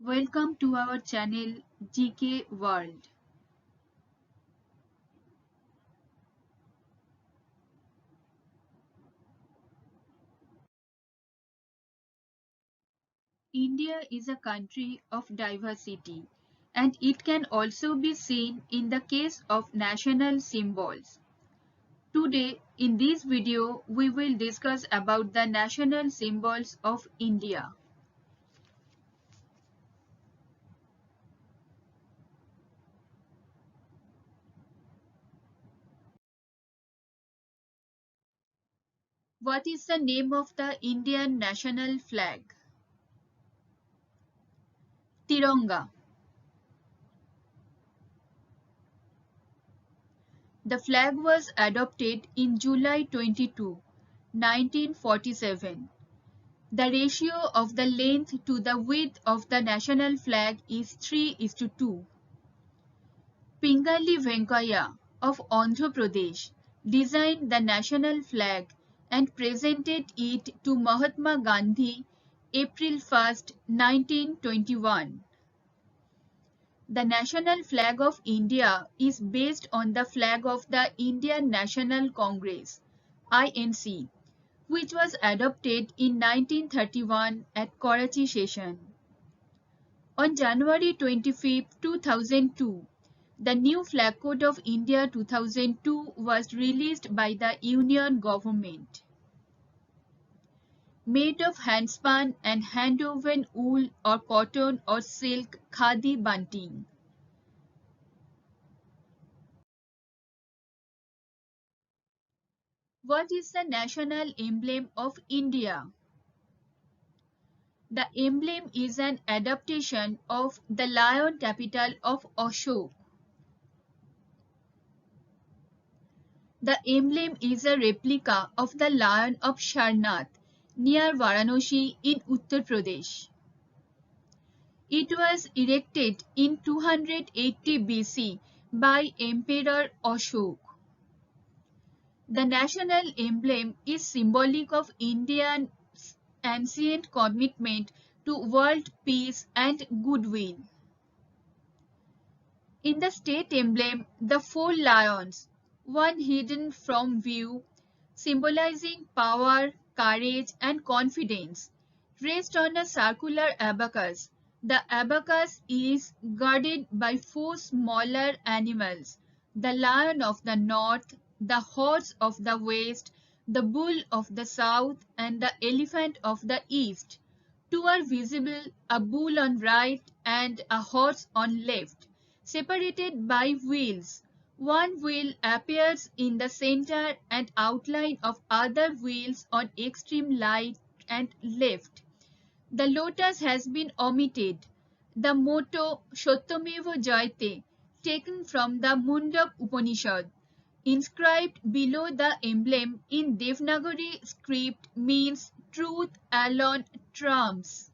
Welcome to our channel GK World. India is a country of diversity, and it can also be seen in the case of national symbols. Today, in this video, we will discuss about the national symbols of India. What is the name of the Indian national flag? Tiranga. The flag was adopted in July 22, 1947. The ratio of the length to the width of the national flag is 3:2. Pingali Venkaiah of Andhra Pradesh designed the national flag and presented it to Mahatma Gandhi April 1, 1921. The national flag of India is based on the flag of the Indian National Congress (INC), which was adopted in 1931 at Karachi session. On January 25, 2002, the new Flag Code of India 2002 was released by the Union Government. Made of handspun and hand-woven wool or cotton or silk khadi bunting. What is the national emblem of India? The emblem is an adaptation of the lion capital of Ashok. The emblem is a replica of the Lion of Sarnath near Varanasi in Uttar Pradesh. It was erected in 280 BC by Emperor Ashok. The national emblem is symbolic of India's ancient commitment to world peace and goodwill. In the state emblem, the four lions, one hidden from view, symbolizing power, courage, and confidence, rest on a circular abacus. The abacus is guarded by four smaller animals: the lion of the north, the horse of the west, the bull of the south, and the elephant of the east. Two are visible, a bull on right and a horse on left, separated by wheels. One wheel appears in the center and outline of other wheels on extreme right and left. The lotus has been omitted. The motto Satyameva Jayate, taken from the Mundaka Upanishad, inscribed below the emblem in Devanagari script, means truth alone trumps.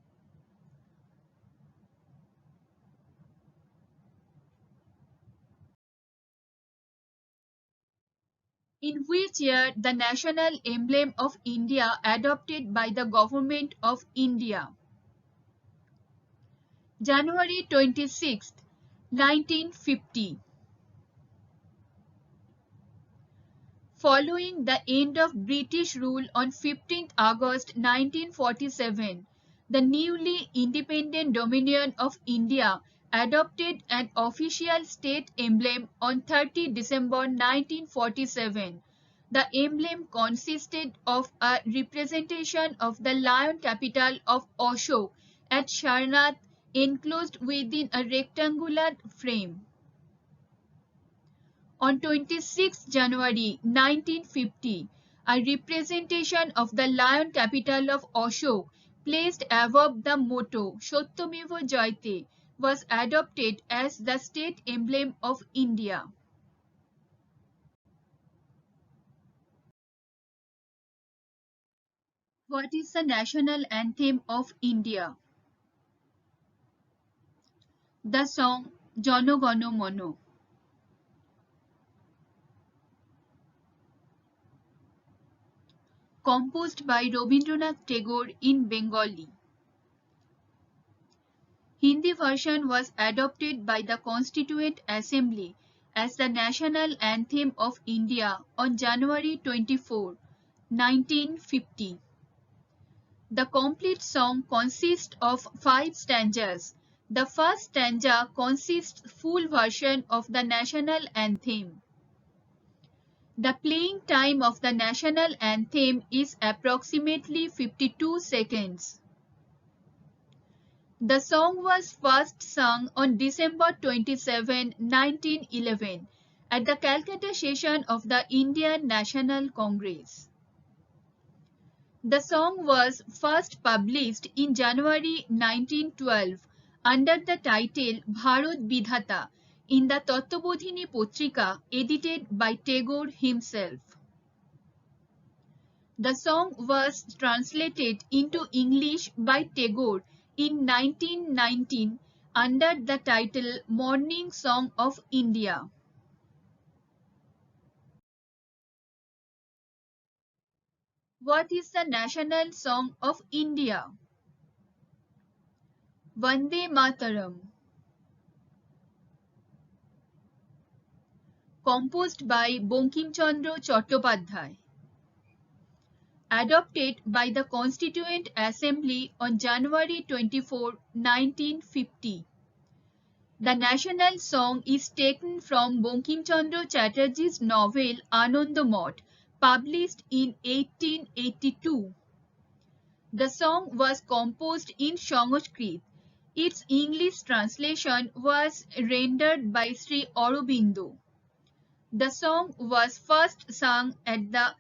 In which year the national emblem of India adopted by the Government of India? January 26, 1950. Following the end of British rule on 15 August 1947, the newly independent Dominion of India adopted an official state emblem on 30 December 1947. The emblem consisted of a representation of the lion capital of Ashok at Sarnath, enclosed within a rectangular frame. On 26 January 1950, a representation of the lion capital of Ashok, placed above the motto Satyameva Jayate, was adopted as the state emblem of India. What is the national anthem of India? The song Jana Gana Mana. Composed by Rabindranath Tagore in Bengali. Hindi version was adopted by the Constituent Assembly as the national anthem of India on January 24, 1950. The complete song consists of 5 stanzas. The first stanza consists full version of the national anthem. The playing time of the national anthem is approximately 52 seconds. The song was first sung on December 27, 1911 at the Calcutta session of the Indian National Congress. The song was first published in January 1912 under the title Bharat Vidhata in the Tattvabodhini Potrika edited by Tagore himself. The song was translated into English by Tagore in 1919 under the title Morning Song of India. What is the national song of India? Vande Mataram. Composed by Bankim Chandra Chattopadhyay. Adopted by the Constituent Assembly on January 24, 1950. The national song is taken from Bankim Chandra Chatterjee's novel Anandamot, published in 1882. The song was composed in Sanskrit. Its English translation was rendered by Sri Aurobindo. The song was first sung at the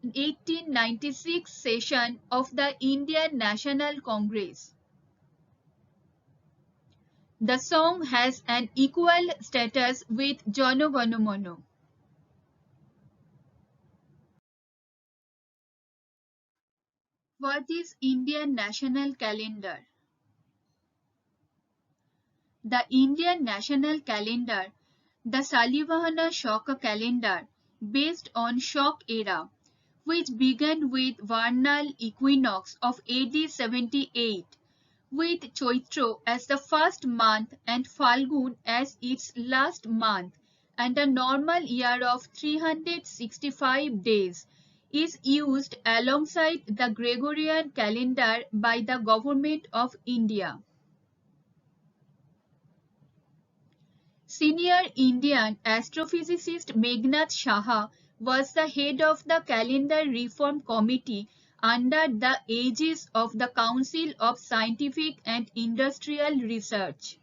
1896 session of the Indian National Congress. The song has an equal status with Jana Gana Mana. What is Indian national calendar? The Indian national calendar, the Salivahana Shaka calendar, based on Shok era, which began with vernal equinox of AD 78, with Chaitra as the first month and Falgun as its last month, and a normal year of 365 days, is used alongside the Gregorian calendar by the Government of India. Senior Indian astrophysicist Meghnad Saha was the head of the Calendar Reform Committee under the aegis of the Council of Scientific and Industrial Research.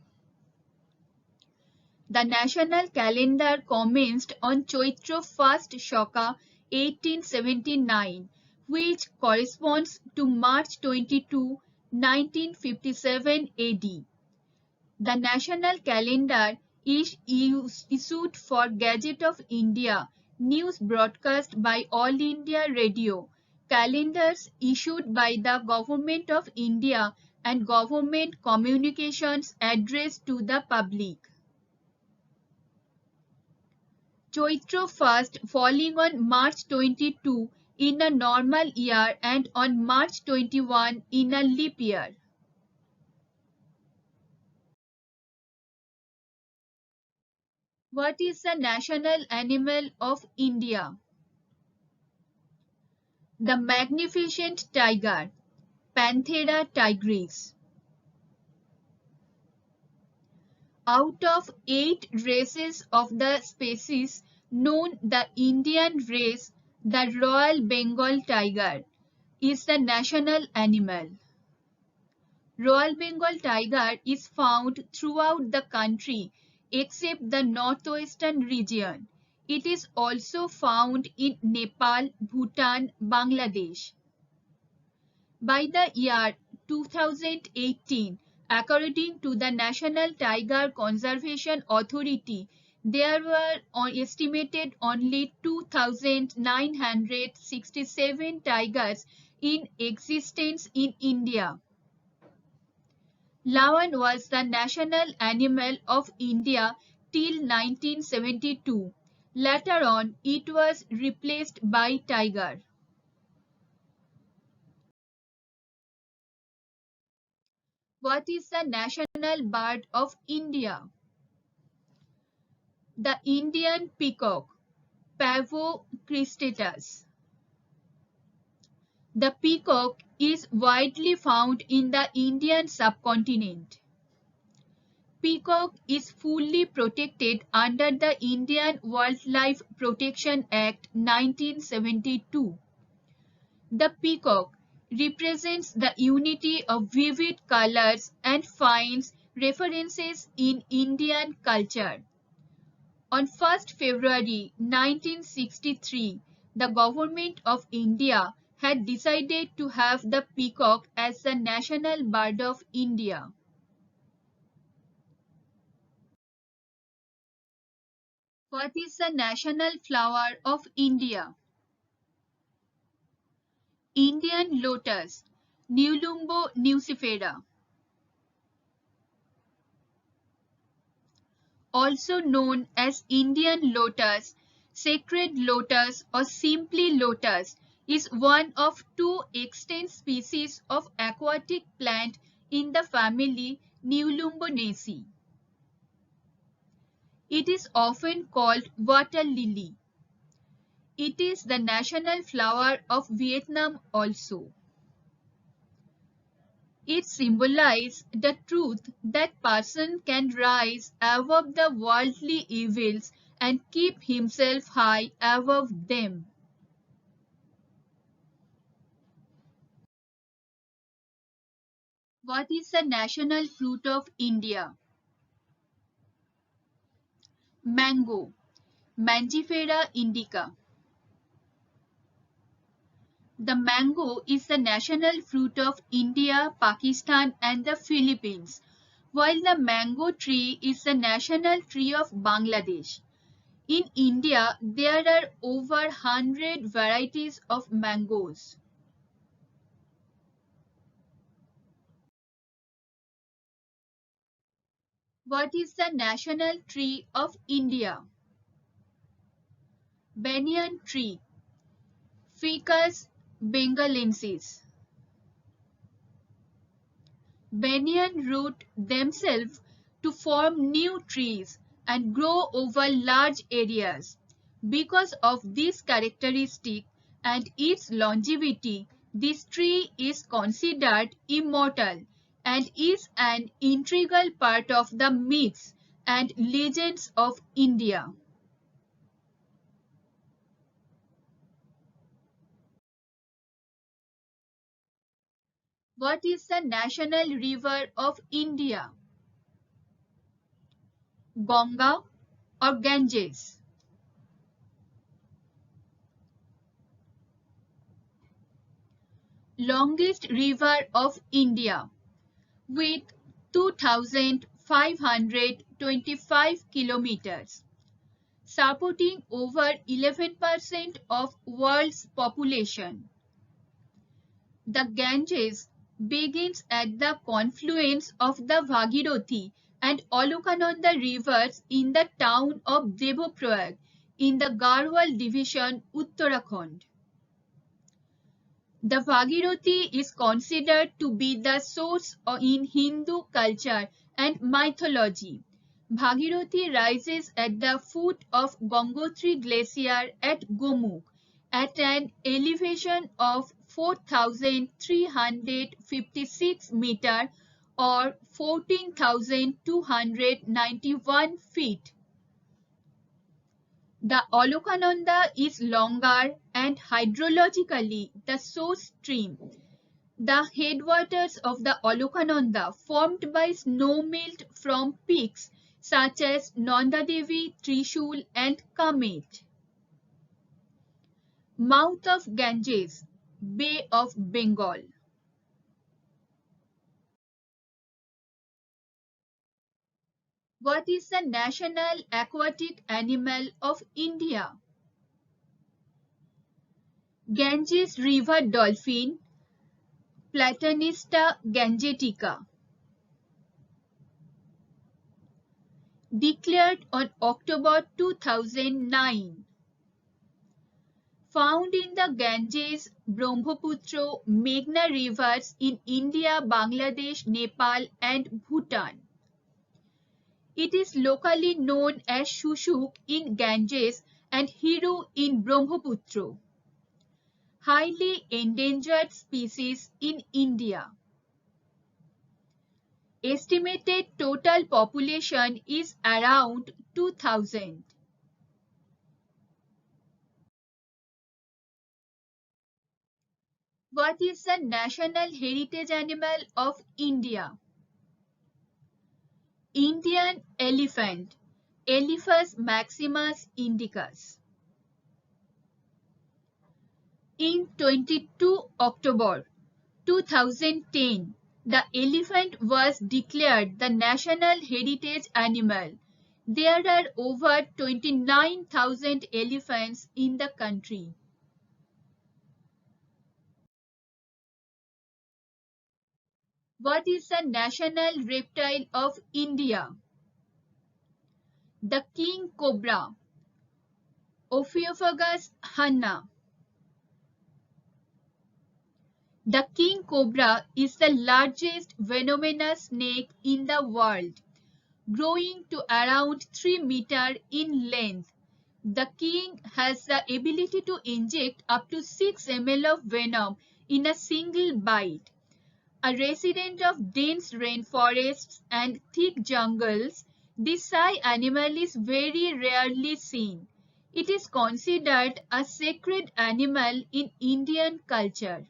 The national calendar commenced on Chaitra 1st Shaka 1879, which corresponds to March 22, 1957 AD. The national calendar is issued for Gazette of India, news broadcast by All India Radio, calendars issued by the Government of India, and government communications addressed to the public. Chaitra 1st falling on March 22 in a normal year and on March 21 in a leap year. What is the national animal of India? The magnificent tiger, Panthera tigris. Out of 8 races of the species known, the Indian race, the Royal Bengal tiger, is the national animal. Royal Bengal tiger is found throughout the country except the northwestern region. It is also found in Nepal, Bhutan, Bangladesh. By the year 2018, according to the National Tiger Conservation Authority, there were estimated only 2,967 tigers in existence in India. Lion was the national animal of India till 1972. Later on, it was replaced by tiger. What is the national bird of India? The Indian peacock, Pavo cristatus. The peacock is widely found in the Indian subcontinent. Peacock is fully protected under the Indian Wildlife Protection Act 1972. The peacock represents the unity of vivid colors and finds references in Indian culture. On 1st February 1963, the Government of India had decided to have the peacock as the national bird of India. What is the national flower of India? Indian lotus, Neulumbo nucifera. Also known as Indian lotus, sacred lotus or simply lotus, is one of two extant species of aquatic plant in the family Neulumbonaceae. It is often called water lily. It is the national flower of Vietnam also. It symbolizes the truth that person can rise above the worldly evils and keep himself high above them. What is the national fruit of India? Mango, Mangifera indica. The mango is the national fruit of India, Pakistan and the Philippines, while the mango tree is the national tree of Bangladesh. In India, there are over 100 varieties of mangoes. What is the national tree of India? Banyan tree, Ficus bengalensis. Banyan root themselves to form new trees and grow over large areas. Because of this characteristic and its longevity, this tree is considered immortal and is an integral part of the myths and legends of India. What is the national river of India? Ganga or Ganges? Longest river of India with 2,525 kilometers, supporting over 11% of world's population. The Ganges begins at the confluence of the Bhagirathi and Alaknanda rivers in the town of Devoprayag in the Garhwal division, Uttarakhand. The Bhagirathi is considered to be the source in Hindu culture and mythology. Bhagirathi rises at the foot of Gangotri Glacier at Gomukh at an elevation of 4,356 meters or 14,291 feet. The Alaknanda is longer and hydrologically the source stream. The headwaters of the Alaknanda formed by snow melt from peaks such as Nandadevi, Trishul and Kamet. Mouth of Ganges, Bay of Bengal. What is the national aquatic animal of India? Ganges river dolphin, Platanista gangetica. Declared on October 2009. Found in the Ganges, Brahmaputra, Meghna rivers in India, Bangladesh, Nepal and Bhutan. It is locally known as Shushuk in Ganges and Hiru in Brahmaputra. Highly endangered species in India. Estimated total population is around 2000. What is the national heritage animal of India? Indian elephant, Elephas maximus indicus. In 22 October 2010, the elephant was declared the national heritage animal. There are over 29,000 elephants in the country. What is the national reptile of India? The king cobra, Ophiophagus hanna. The king cobra is the largest venomous snake in the world, growing to around 3 meters in length. The king has the ability to inject up to 6 ml of venom in a single bite. A resident of dense rainforests and thick jungles, this Sai animal is very rarely seen. It is considered a sacred animal in Indian culture.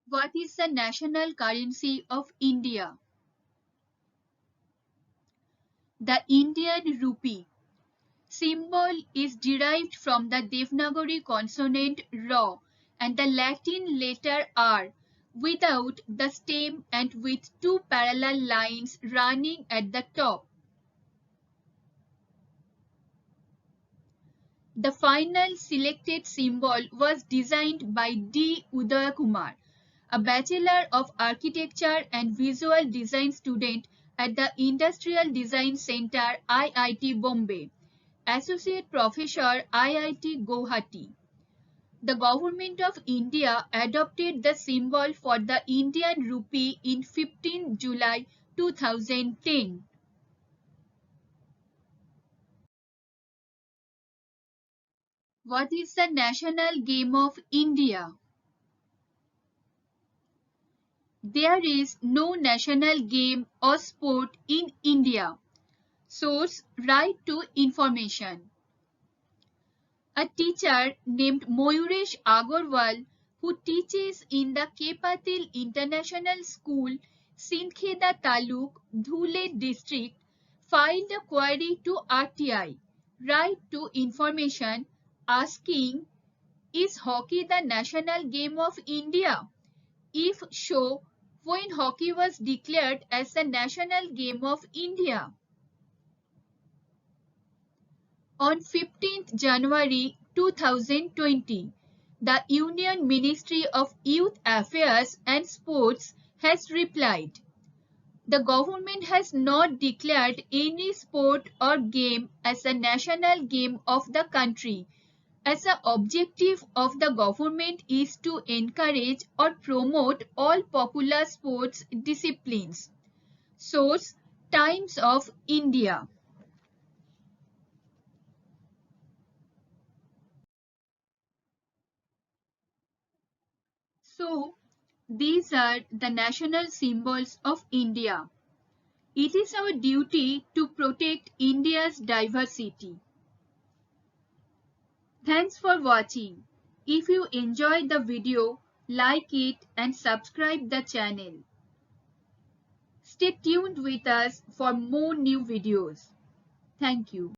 What is the national currency of India? The Indian rupee. Symbol is derived from the Devanagari consonant Ra and the Latin letter R without the stem and with two parallel lines running at the top. The final selected symbol was designed by D. Udayakumar, a Bachelor of Architecture and Visual Design student at the Industrial Design Centre, IIT Bombay, Associate Professor, IIT Guwahati. The Government of India adopted the symbol for the Indian rupee in 15 July 2010. What is the national game of India? There is no national game or sport in India. Source: Right to Information. A teacher named Mayuresh Agarwal, who teaches in the Kepatil International School, Sindkheda Taluk, Dhule district, filed a query to RTI, Right to Information, asking, is hockey the national game of India? If so, when hockey was declared as the national game of India? On 15th January 2020, the Union Ministry of Youth Affairs and Sports has replied, the government has not declared any sport or game as a national game of the country, as the objective of the government is to encourage or promote all popular sports disciplines. Source: Times of India. So, these are the national symbols of India. It is our duty to protect India's diversity. Thanks for watching. If you enjoyed the video, like it and subscribe the channel. Stay tuned with us for more new videos. Thank you.